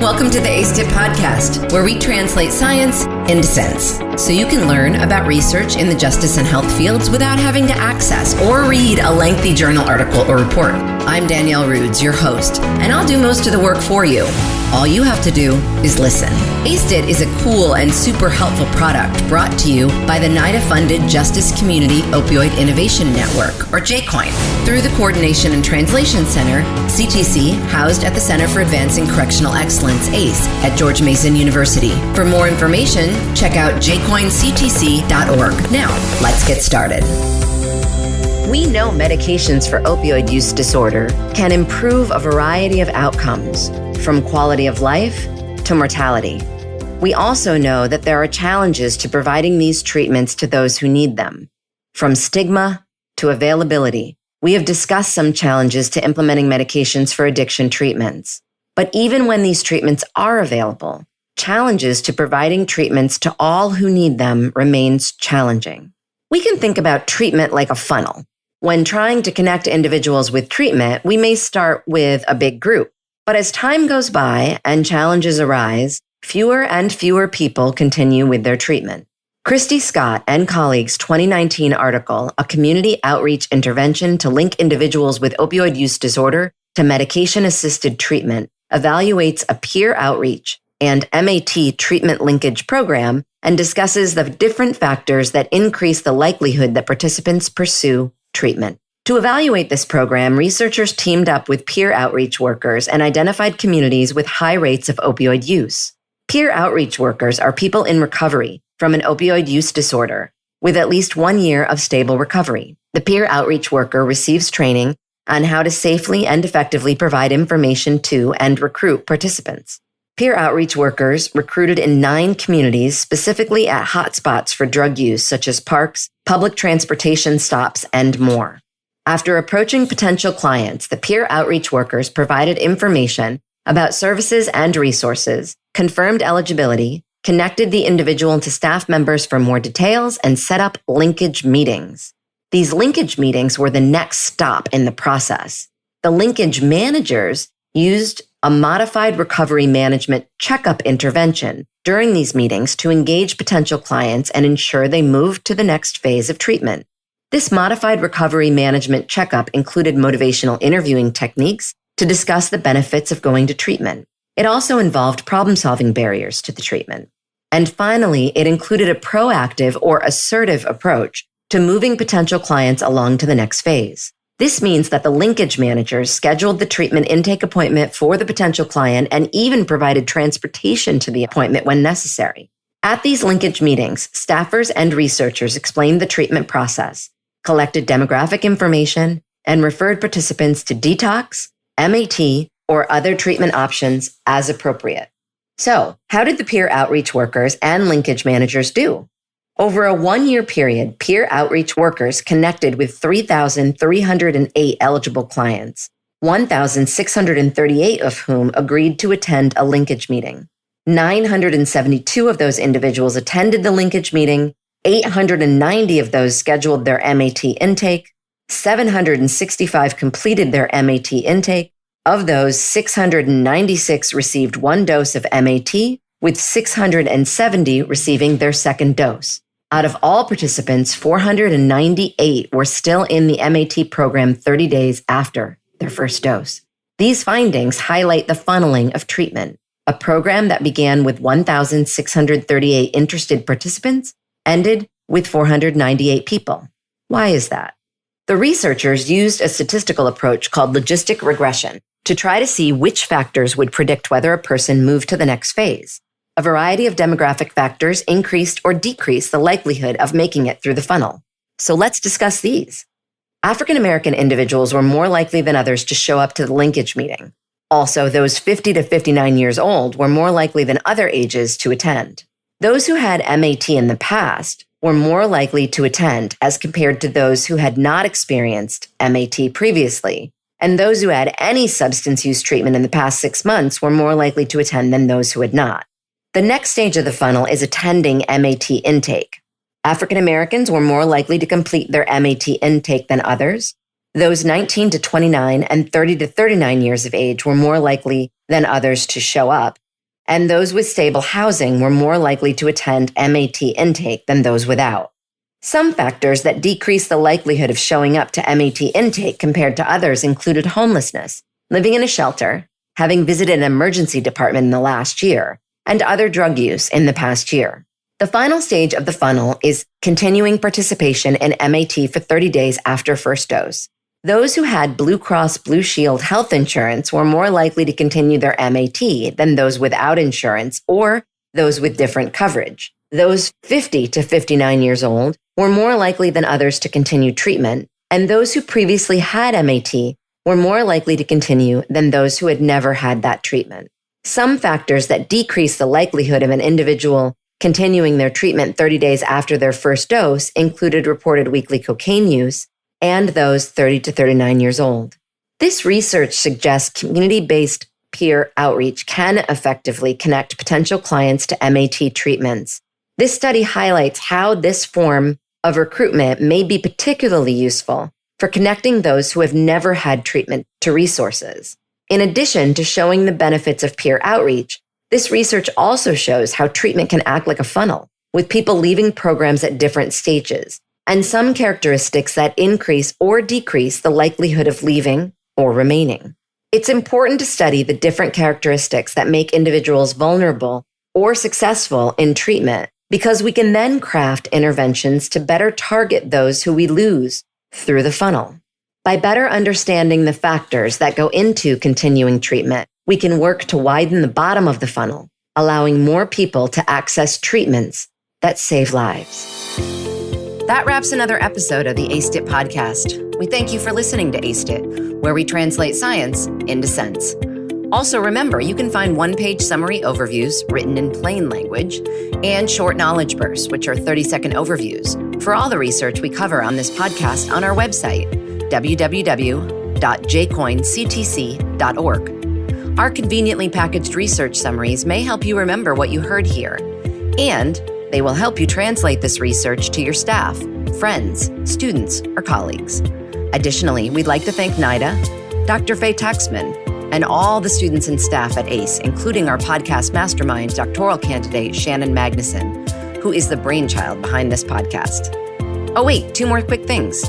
Welcome to the ACE podcast, where we translate science into sense, so you can learn about research in the justice and health fields without having to access or read a lengthy journal article or report. I'm Danielle Rudes, your host, and I'll do most of the work for you. All you have to do is listen. ACEDIT is a cool and super helpful product brought to you by the NIDA-funded Justice Community Opioid Innovation Network, or JCOIN, through the Coordination and Translation Center, CTC, housed at the Center for Advancing Correctional Excellence, ACE, at George Mason University. For more information, check out JCOIN-CTC.org. Now, let's get started. We know medications for opioid use disorder can improve a variety of outcomes, from quality of life to mortality. We also know that there are challenges to providing these treatments to those who need them. From stigma to availability, we have discussed some challenges to implementing medications for addiction treatments. But even when these treatments are available, challenges to providing treatments to all who need them remains challenging. We can think about treatment like a funnel. When trying to connect individuals with treatment, we may start with a big group. But as time goes by and challenges arise, fewer and fewer people continue with their treatment. Christy Scott and colleagues' 2019 article, A Community Outreach Intervention to Link Individuals with Opioid Use Disorder to Medication-Assisted Treatment, evaluates a peer outreach and MAT treatment linkage program and discusses the different factors that increase the likelihood that participants pursue treatment. To evaluate this program, researchers teamed up with peer outreach workers and identified communities with high rates of opioid use. Peer outreach workers are people in recovery from an opioid use disorder with at least 1 year of stable recovery. The peer outreach worker receives training on how to safely and effectively provide information to and recruit participants. Peer outreach workers recruited in 9 communities, specifically at hotspots for drug use, such as parks, public transportation stops, and more. After approaching potential clients, the peer outreach workers provided information about services and resources, confirmed eligibility, connected the individual to staff members for more details, and set up linkage meetings. These linkage meetings were the next stop in the process. The linkage managers used a modified recovery management checkup intervention during these meetings to engage potential clients and ensure they moved to the next phase of treatment. This modified recovery management checkup included motivational interviewing techniques to discuss the benefits of going to treatment. It also involved problem-solving barriers to the treatment. And finally, it included a proactive or assertive approach to moving potential clients along to the next phase. This means that the linkage managers scheduled the treatment intake appointment for the potential client and even provided transportation to the appointment when necessary. At these linkage meetings, staffers and researchers explained the treatment process, collected demographic information, and referred participants to detox, MAT, or other treatment options as appropriate. So, how did the peer outreach workers and linkage managers do? Over a 1-year period, peer outreach workers connected with 3,308 eligible clients, 1,638 of whom agreed to attend a linkage meeting. 972 of those individuals attended the linkage meeting, 890 of those scheduled their MAT intake, 765 completed their MAT intake. Of those, 696 received 1 dose of MAT, with 670 receiving their second dose. Out of all participants, 498 were still in the MAT program 30 days after their first dose. These findings highlight the funneling of treatment, a program that began with 1,638 interested participants ended with 498 people. Why is that? The researchers used a statistical approach called logistic regression to try to see which factors would predict whether a person moved to the next phase. A variety of demographic factors increased or decreased the likelihood of making it through the funnel. So let's discuss these. African American individuals were more likely than others to show up to the linkage meeting. Also, those 50 to 59 years old were more likely than other ages to attend. Those who had MAT in the past were more likely to attend as compared to those who had not experienced MAT previously. And those who had any substance use treatment in the past 6 months were more likely to attend than those who had not. The next stage of the funnel is attending MAT intake. African Americans were more likely to complete their MAT intake than others. Those 19 to 29 and 30 to 39 years of age were more likely than others to show up. and those with stable housing were more likely to attend MAT intake than those without. Some factors that decreased the likelihood of showing up to MAT intake compared to others included homelessness, living in a shelter, having visited an emergency department in the last year, and other drug use in the past year. The final stage of the funnel is continuing participation in MAT for 30 days after first dose. Those who had Blue Cross Blue Shield health insurance were more likely to continue their MAT than those without insurance or those with different coverage. Those 50 to 59 years old were more likely than others to continue treatment, and those who previously had MAT were more likely to continue than those who had never had that treatment. Some factors that decrease the likelihood of an individual continuing their treatment 30 days after their first dose included reported weekly cocaine use and those 30 to 39 years old. This research suggests community-based peer outreach can effectively connect potential clients to MAT treatments. This study highlights how this form of recruitment may be particularly useful for connecting those who have never had treatment to resources. In addition to showing the benefits of peer outreach, this research also shows how treatment can act like a funnel, with people leaving programs at different stages, and some characteristics that increase or decrease the likelihood of leaving or remaining. It's important to study the different characteristics that make individuals vulnerable or successful in treatment, because we can then craft interventions to better target those who we lose through the funnel. By better understanding the factors that go into continuing treatment, we can work to widen the bottom of the funnel, allowing more people to access treatments that save lives. That wraps another episode of the ACE-IT podcast. We thank you for listening to ACE-IT, where we translate science into sense. Also, remember, you can find one-page summary overviews written in plain language and short knowledge bursts, which are 30-second overviews, for all the research we cover on this podcast on our website, www.JCOIN-CTC.org. Our conveniently packaged research summaries may help you remember what you heard here, and they will help you translate this research to your staff, friends, students, or colleagues. Additionally, we'd like to thank NIDA, Dr. Faye Taxman, and all the students and staff at ACE, including our podcast mastermind, doctoral candidate Shannon Magnuson, who is the brainchild behind this podcast. Oh wait, 2 more quick things.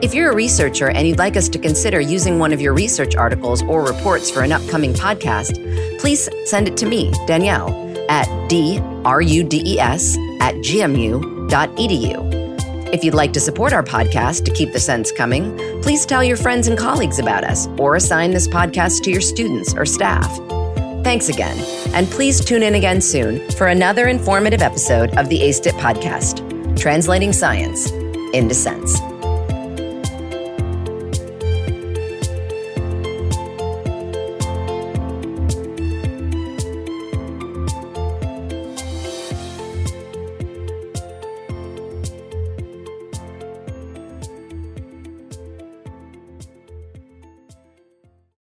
If you're a researcher and you'd like us to consider using one of your research articles or reports for an upcoming podcast, please send it to me, Danielle, at drudes@gmu.edu. If you'd like to support our podcast to keep the sense coming, please tell your friends and colleagues about us or assign this podcast to your students or staff. Thanks again, and please tune in again soon for another informative episode of the ACE-IT podcast, translating science into sense.